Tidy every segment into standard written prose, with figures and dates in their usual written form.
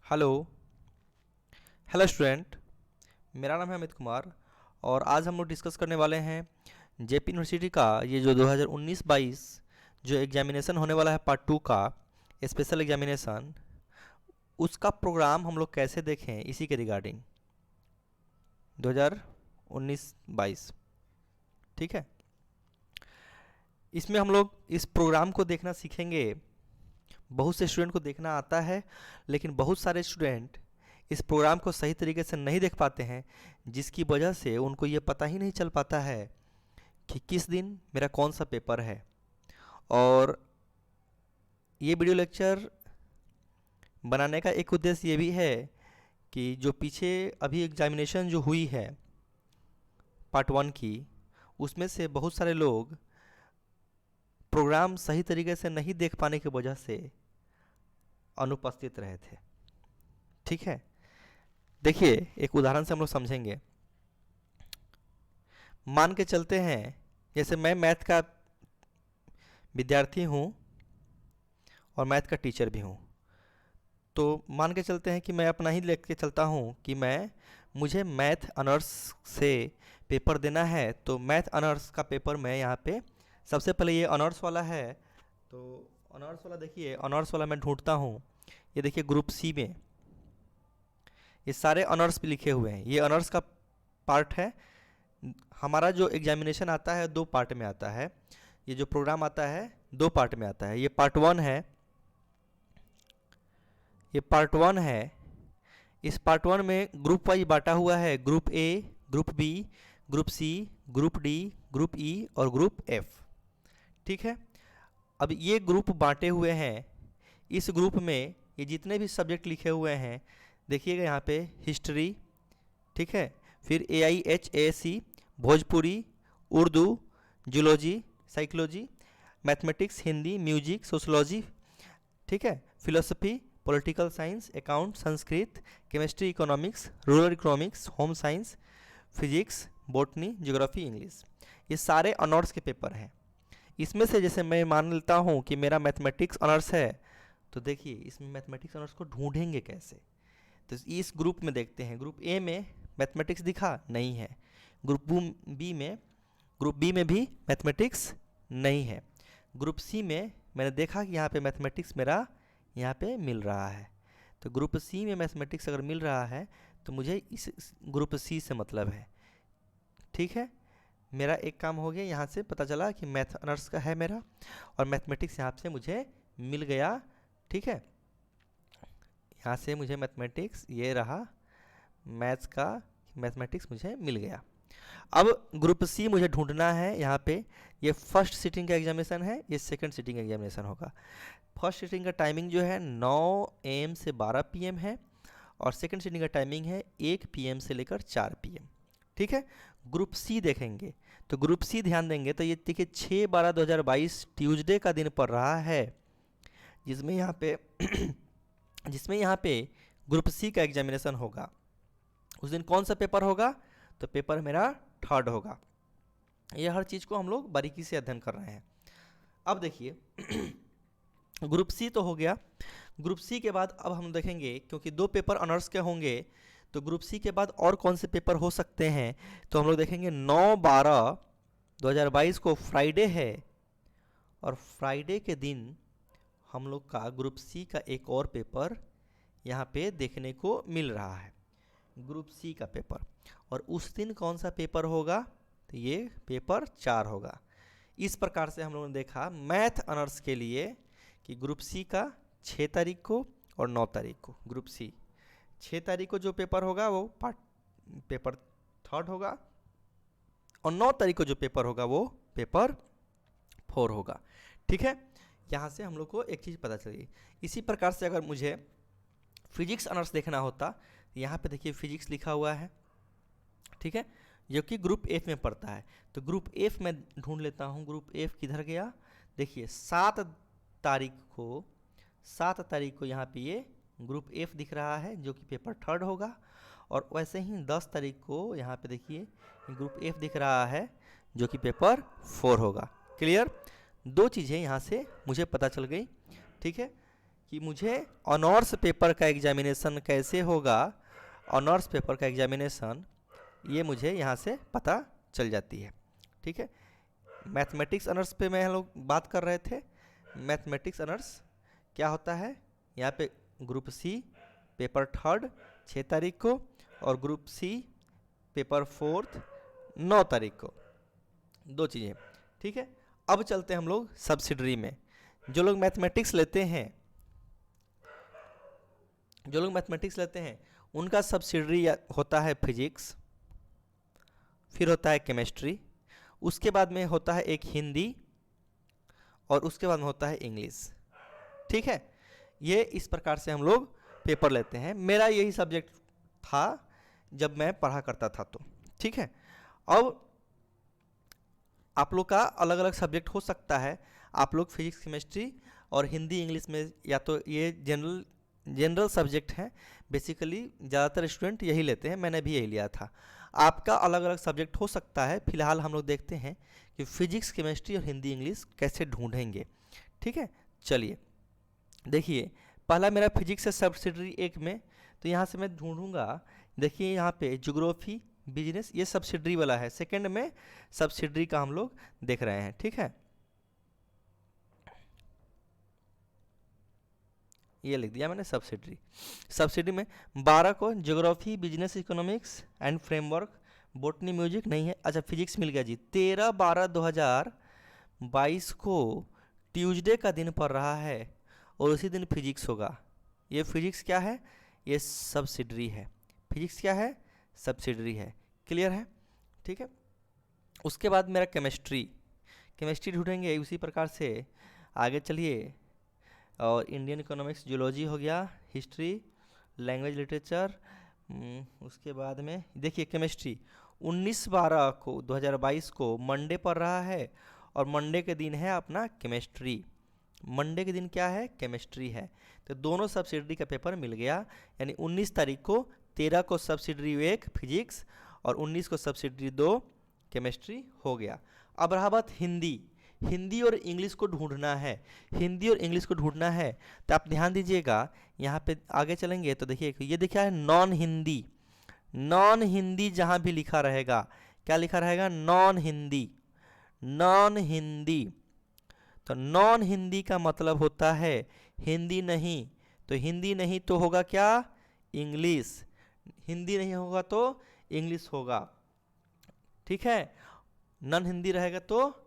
Hello. Hello student, मेरा नाम है अमित कुमार और आज हम लोग डिस्कस करने वाले हैं जेपी यूनिवर्सिटी का ये जो 2019-22 जो एग्जामिनेशन होने वाला है पार्ट 2 का स्पेशल एग्जामिनेशन, उसका प्रोग्राम हम लोग कैसे देखें इसी के रिगार्डिंग 2019-22। ठीक है, इसमें हम लोग इस प्रोग्राम को देखना सीखेंगे। बहुत से स्टूडेंट को देखना आता है, लेकिन बहुत सारे स्टूडेंट इस प्रोग्राम को सही तरीके से नहीं देख पाते हैं, जिसकी वजह से उनको ये पता ही नहीं चल पाता है कि किस दिन मेरा कौन सा पेपर है। और ये वीडियो लेक्चर बनाने का एक उद्देश्य ये भी है कि जो पीछे अभी एग्जामिनेशन जो हुई है पार्ट 1 की, उसमें से बहुत सारे लोग प्रोग्राम सही तरीके से नहीं देख पाने की वजह से अनुपस्थित रहे थे। ठीक है, देखिए एक उदाहरण से हम लोग समझेंगे। मान के चलते हैं जैसे मैं मैथ का विद्यार्थी हूँ और मैथ का टीचर भी हूँ, तो मान के चलते हैं कि मैं अपना ही लेके चलता हूँ कि मुझे मैथ ऑनर्स से पेपर देना है। तो मैथ ऑनर्स का पेपर मैं यहाँ पे सबसे पहले ये ऑनर्स वाला है, तो ऑनर्स वाला देखिए, ऑनर्स वाला मैं ढूंढता हूँ। ये देखिए ग्रुप सी में ये सारे ऑनर्स भी लिखे हुए हैं, ये ऑनर्स का पार्ट है। हमारा जो एग्जामिनेशन आता है दो पार्ट में आता है, ये जो प्रोग्राम आता है दो पार्ट में आता है। ये पार्ट 1 है, ये पार्ट 1 है। इस पार्ट 1 में ग्रुप वाइज बांटा हुआ है, group A, group B, group C, group D, group E और ग्रुप एफ। ठीक है, अब ये ग्रुप बांटे हुए हैं। इस ग्रुप में ये जितने भी सब्जेक्ट लिखे हुए हैं, देखिएगा यहाँ पे हिस्ट्री, ठीक है, फिर AIHAC, Bhojpuri, Urdu, zoology, psychology, mathematics, Hindi, music, sociology, ठीक है, philosophy, political science, account, Sanskrit, chemistry, economics, rural economics, home science, physics, botany, geography, English. ये सारे ऑनर्स के पेपर हैं। इसमें से जैसे मैं मान लेता हूँ कि मेरा मैथमेटिक्स ऑनर्स है, तो देखिए इसमें मैथमेटिक्स ऑनर्स को ढूंढेंगे कैसे। तो इस ग्रुप में देखते हैं, ग्रुप ए में मैथमेटिक्स दिखा नहीं है, ग्रुप बी में ग्रुप बी में भी मैथमेटिक्स नहीं है, ग्रुप सी में मैंने देखा कि यहाँ पे मैथमेटिक्स मेरा यहाँ पे मिल रहा है। तो ग्रुप सी में मैथमेटिक्स अगर मिल रहा है तो मुझे इस ग्रुप सी से मतलब है। ठीक है, मेरा एक काम हो गया, यहाँ से पता चला कि मैथ ऑनर्स का है मेरा और मैथमेटिक्स यहाँ से मुझे मिल गया। ठीक है, यहाँ से मुझे मैथमेटिक्स ये रहा, मैथ्स का मैथमेटिक्स मुझे मिल गया। अब ग्रुप सी मुझे ढूंढना है। यहाँ पे ये फर्स्ट सिटिंग का एग्जामिनेशन है, ये सेकंड सिटिंग एग्जामिनेशन होगा। फर्स्ट सिटिंग का टाइमिंग जो है 9 AM से 12 PM है और सेकंड सिटिंग का टाइमिंग है 1 PM से लेकर 4 PM। ठीक है, ग्रुप सी देखेंगे तो ग्रुप सी ध्यान देंगे तो ये देखिए 6/12/2022 ट्यूसडे का दिन पड़ रहा है, जिसमें यहाँ पे ग्रुप सी का एग्जामिनेशन होगा। उस दिन कौन सा पेपर होगा? तो पेपर मेरा थर्ड होगा। ये हर चीज़ को हम लोग बारीकी से अध्ययन कर रहे हैं। अब देखिए ग्रुप सी तो हो गया। ग्रुप सी के बाद अब हम देखेंगे, क्योंकि दो पेपर ऑनर्स के होंगे, तो ग्रुप सी के बाद और कौन से पेपर हो सकते हैं, तो हम लोग देखेंगे 9/12/2022 को फ्राइडे है और फ्राइडे के दिन हम लोग का ग्रुप सी का एक और पेपर यहाँ पे देखने को मिल रहा है, ग्रुप सी का पेपर। और उस दिन कौन सा पेपर होगा? तो ये पेपर 4 होगा। इस प्रकार से हम लोगों ने देखा मैथ ऑनर्स के लिए कि ग्रुप सी का 6 तारीख को और 9 तारीख को, ग्रुप सी 6 तारीख को जो पेपर होगा वो पेपर थर्ड होगा और 9 तारीख को जो पेपर होगा वो पेपर 4 होगा। ठीक है, यहाँ से हम लोग को एक चीज़ पता चली। इसी प्रकार से अगर मुझे फिजिक्स ऑनर्स देखना होता, यहाँ पे देखिए फिजिक्स लिखा हुआ है, ठीक है, जो कि ग्रुप एफ में पड़ता है। तो ग्रुप एफ में ढूंढ लेता हूँ, ग्रुप एफ किधर गया? देखिए 7 तारीख को यहाँ पे ये ग्रुप एफ दिख रहा है, जो कि पेपर थर्ड होगा। और वैसे ही 10 तारीख को यहाँ पे देखिए ग्रुप एफ दिख रहा है, जो कि पेपर 4 होगा। क्लियर? दो चीज़ें यहाँ से मुझे पता चल गई। ठीक है, कि मुझे ऑनर्स पेपर का एग्जामिनेशन कैसे होगा, ऑनर्स पेपर का एग्जामिनेशन ये मुझे यहाँ से पता चल जाती है। ठीक है, मैथमेटिक्स ऑनर्स पे मैं हम लोग बात कर रहे थे। मैथमेटिक्स ऑनर्स क्या होता है, यहाँ पे ग्रुप सी पेपर थर्ड 6 तारीख को और ग्रुप सी पेपर फोर्थ 9 तारीख को, 2 चीज़ें। ठीक है, अब चलते हैं हम लोग सब्सिडरी में। जो लोग मैथमेटिक्स लेते हैं, उनका सब्सिडरी होता है फिजिक्स, फिर होता है केमिस्ट्री, उसके बाद में होता है एक हिंदी और उसके बाद में होता है इंग्लिश। ठीक है, ये इस प्रकार से हम लोग पेपर लेते हैं। मेरा यही सब्जेक्ट था जब मैं पढ़ा करता था तो। ठीक है, अब आप लोग का अलग अलग सब्जेक्ट हो सकता है। आप लोग फिजिक्स केमिस्ट्री और हिंदी इंग्लिश में, या तो ये जनरल सब्जेक्ट हैं, बेसिकली ज़्यादातर स्टूडेंट यही लेते हैं, मैंने भी यही लिया था। आपका अलग अलग सब्जेक्ट हो सकता है। फिलहाल हम लोग देखते हैं कि फिजिक्स केमिस्ट्री और हिंदी इंग्लिश कैसे ढूंढेंगे। ठीक है, चलिए देखिए, पहला मेरा फिजिक्स है सब्सिडरी 1 में, तो यहाँ से मैं ढूंढूंगा। देखिए यहाँ पे ज्योग्राफी बिजनेस ये सब्सिडरी वाला है, सेकंड में सब्सिडरी का हम लोग देख रहे हैं। ठीक है, ये लिख दिया मैंने सब्सिडरी में 12 को geography business economics and framework, botany music नहीं है। अच्छा, फिजिक्स मिल गया जी। 13/12/2022 को ट्यूसडे का दिन पड़ रहा है और उसी दिन फिजिक्स होगा। ये फिजिक्स क्या है, ये सब्सिडरी है। फिजिक्स क्या है, सब्सिडरी है। क्लियर है? ठीक है, उसके बाद मेरा केमिस्ट्री ढूंढेंगे उसी प्रकार से। आगे चलिए, और इंडियन इकोनॉमिक्स, जियोलॉजी हो गया, हिस्ट्री, लैंग्वेज लिटरेचर। उसके बाद में देखिए केमिस्ट्री 19/12/2022 को मंडे पड़ रहा है और मंडे के दिन है अपना केमिस्ट्री। मंडे के दिन क्या है, केमिस्ट्री है। तो दोनों सब्सिडरी का पेपर मिल गया, यानी 19 तारीख को 13 को सब्सिडरी 1 फिजिक्स और 19 को सब्सिडरी 2 केमिस्ट्री हो गया। अब रहा बात हिंदी और इंग्लिश को ढूंढना है। तो आप ध्यान दीजिएगा, यहाँ पे आगे चलेंगे तो देखिए ये दिखा है नॉन हिंदी जहाँ भी लिखा रहेगा, क्या लिखा रहेगा, नॉन हिंदी। तो नॉन हिंदी का मतलब होता है हिंदी नहीं, तो हिंदी नहीं तो होगा क्या, इंग्लिश। हिंदी नहीं होगा तो इंग्लिश होगा। ठीक है, नॉन हिंदी रहेगा तो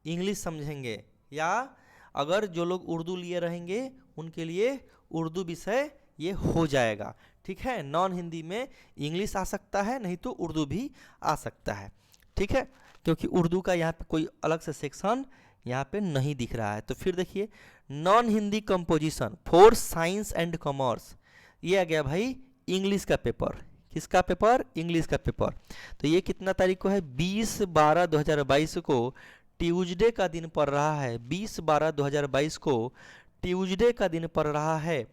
इंग्लिश समझेंगे, या अगर जो लोग उर्दू लिए रहेंगे उनके लिए उर्दू विषय ये हो जाएगा। ठीक है, नॉन हिंदी में इंग्लिश आ सकता है, नहीं तो उर्दू भी आ सकता है। ठीक है, क्योंकि उर्दू का यहाँ पे कोई अलग से सेक्शन यहाँ पे नहीं दिख रहा है। तो फिर देखिए non Hindi composition for science and commerce, ये आ गया भाई इंग्लिश का पेपर। किसका पेपर, इंग्लिश का पेपर। तो ये कितना तारीख को है, 20/12/2022 को ट्यूसडे का दिन पड़ रहा है। 20/12/2022 को ट्यूसडे का दिन पड़ रहा है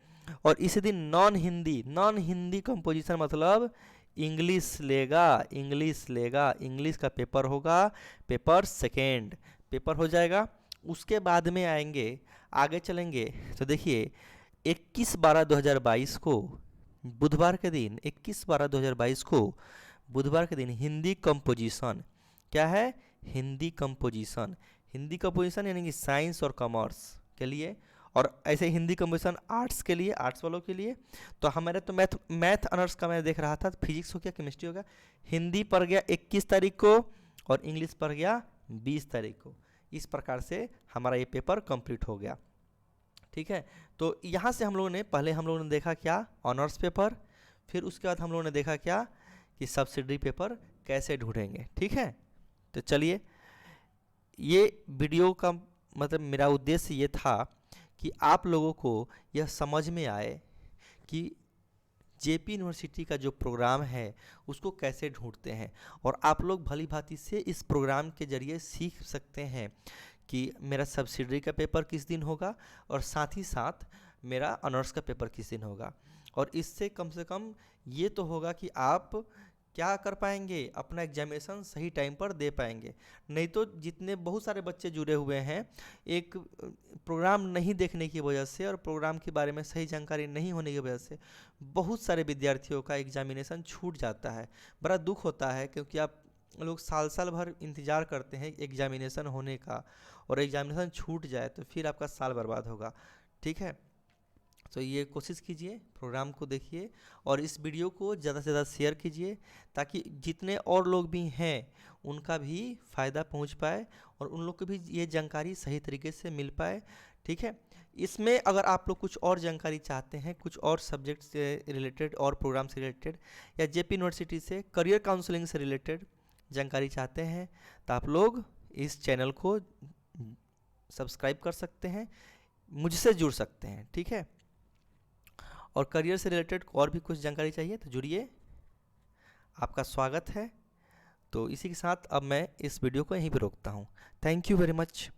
और इस दिन नॉन हिंदी कंपोजिशन मतलब इंग्लिश लेगा। इंग्लिश का पेपर होगा, पेपर सेकेंड पेपर हो जाएगा। उसके बाद में आगे चलेंगे तो देखिए 21/12/2022 को बुधवार के दिन, 21/12/2022 को बुधवार के दिन हिंदी कंपोजिशन, क्या है, हिंदी कंपोजिशन यानी कि साइंस और कॉमर्स के लिए, और ऐसे हिंदी कंपोजिशन आर्ट्स के लिए, आर्ट्स वालों के लिए। तो हमारे तो मैथ ऑनर्स का मैं देख रहा था, फिजिक्स हो गया, केमिस्ट्री हो गया। हिंदी पड़ गया 21 तारीख को और इंग्लिश पड़ गया 20 तारीख को। इस प्रकार से हमारा ये पेपर कंप्लीट हो गया। ठीक है, तो यहाँ से हम लोगों ने देखा क्या, ऑनर्स पेपर, फिर उसके बाद हम लोगों ने देखा क्या कि सब्सिडरी पेपर कैसे ढूंढेंगे। ठीक है, तो चलिए, ये वीडियो का मतलब मेरा उद्देश्य ये था कि आप लोगों को यह समझ में आए कि जेपी यूनिवर्सिटी का जो प्रोग्राम है उसको कैसे ढूंढते हैं, और आप लोग भली भांति से इस प्रोग्राम के जरिए सीख सकते हैं कि मेरा सब्सिडरी का पेपर किस दिन होगा और साथ ही साथ मेरा ऑनर्स का पेपर किस दिन होगा। और इससे कम से कम ये तो होगा कि आप क्या कर पाएंगे, अपना एग्जामिनेशन सही टाइम पर दे पाएंगे। नहीं तो जितने बहुत सारे बच्चे जुड़े हुए हैं, एक प्रोग्राम नहीं देखने की वजह से और प्रोग्राम के बारे में सही जानकारी नहीं होने की वजह से बहुत सारे विद्यार्थियों का एग्जामिनेशन छूट जाता है। बड़ा दुख होता है, क्योंकि आप लोग साल साल भर इंतज़ार करते हैं एग्जामिनेशन होने का, और एग्जामिनेशन छूट जाए तो फिर आपका साल बर्बाद होगा। ठीक है, तो ये कोशिश कीजिए, प्रोग्राम को देखिए और इस वीडियो को ज़्यादा से ज़्यादा शेयर कीजिए, ताकि जितने और लोग भी हैं उनका भी फ़ायदा पहुंच पाए और उन लोग को भी ये जानकारी सही तरीके से मिल पाए। ठीक है, इसमें अगर आप लोग कुछ और जानकारी चाहते हैं, कुछ और सब्जेक्ट से रिलेटेड और प्रोग्राम से रिलेटेड, या जेपी यूनिवर्सिटी से करियर काउंसलिंग से रिलेटेड जानकारी चाहते हैं, तो आप लोग इस चैनल को सब्सक्राइब कर सकते हैं, मुझसे जुड़ सकते हैं। ठीक है, और करियर से रिलेटेड और भी कुछ जानकारी चाहिए तो जुड़िए, आपका स्वागत है। तो इसी के साथ अब मैं इस वीडियो को यहीं पे रोकता हूँ। Thank you very much.